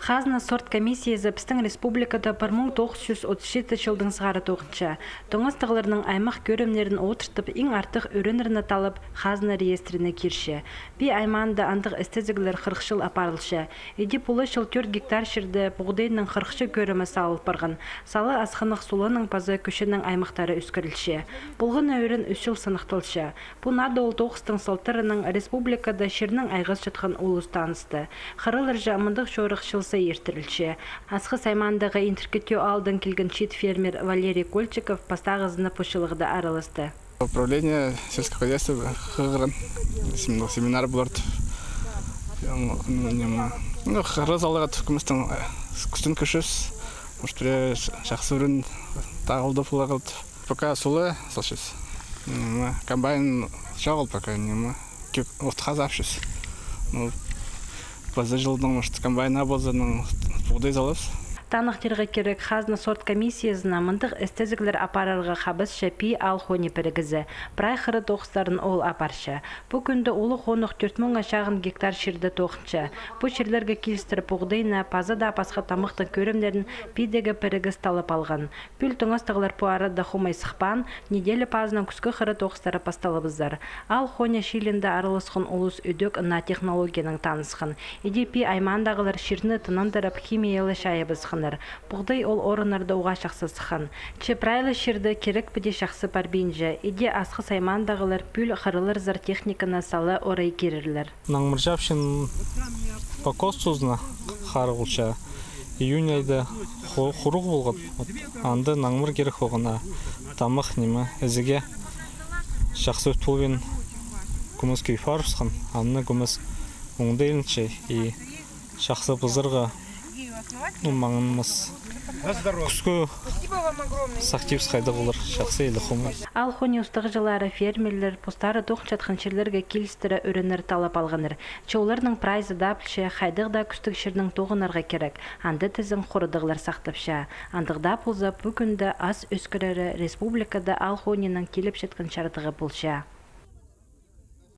Хазна сорт комиссиясы біздің республикада 1937 жылдың сығары тоғынша. Тоңыз тағыларының аймақ көрімлерін отыртып, ең артық өрініріні талып, хазна реестріне керші. Би айманды андық істезігілер 40 жыл апарылшы. Еде пулы жыл 4 гектар шерді бұғдайының 40 көрімі салып барған. Салы асқынық сулының пазы көшінің аймақтары үскірілші. Бұлғын өрін 3 жыл сынықтылшы. Бұл нады ол 9-тың салтырының республикада шерінің айғыз жатқан улыс танысты. Қырылыр жамындық жорық шылса ертірілші. Асқы саймандағы интеркетеу алдын келген чит фермер Валерий Кольчиков постағызыны пұшылығыда аралысты. Управление сельского хозяйства хығырын семинар бұларды. Хырыз алығат күмістің күстін күшіс. Мұштыре жақсы өрін тағылды пұлағылды. Пока сулы салшыз. Комбайн жағыл пока нема. Отқаз апшыз. Поза жылдың комбайна болзаның бұғдай залыз. Танықтырғы керек хазна сорт комиссиясына мындық эстезіглер апарарға қабыз шапи ал хони пірігізі. Прай қыры тоқыстарын ол апаршы. Бұл күнді олы қонық 4000 шағын гектар шерді тоқыншы. Бұл шерлерге келістіріп бұғдайына пазада апасқа тамықтың көрімдерін пидегі пірігіз талып алған. Пүл тұңыстығылар пуары да хумай сықпан, неделі пазынан күскі қыры тоқыстары пасталыбыздар. Ал хони шилінді арылысқын ұлыс өдік на технологияның танысқын. Едепи аймандағылар шерні тынындырып химиялы шайыбызқын. Бұғдай ол орынарды оға шақсы сыққан. Чепрайлы шерді керек біде шақсы барбейінжі. Еде асқы саймандағылар пүл қырылыр зар техниканы салы орай керірлер. Наңмыржапшын покос тұзына қарғылша. Июнь айда құруқ болған. Анды наңмыр керек оғына тамық немі әзіге шақсы өтпілген күміз кейфар ұсқан. Анны күміз оңдайлыншы шақсы бұзырға маңымыз күскі сақтивс қайды болыр шақсы елі құмы. Ал хони ұстығы жылары фермерлер постары тоқын жатқан шерлерге келістірі өрінір талап алғаныр. Чоуларының прайзы дапылшы, қайдығда күстік шердің тоғынарға керек. Анды тізін қорыдығылар сақтапша. Андығда пұлза бүгінді ас өскірері республикада ал хонинің келіп жеткен шартығы бұлша.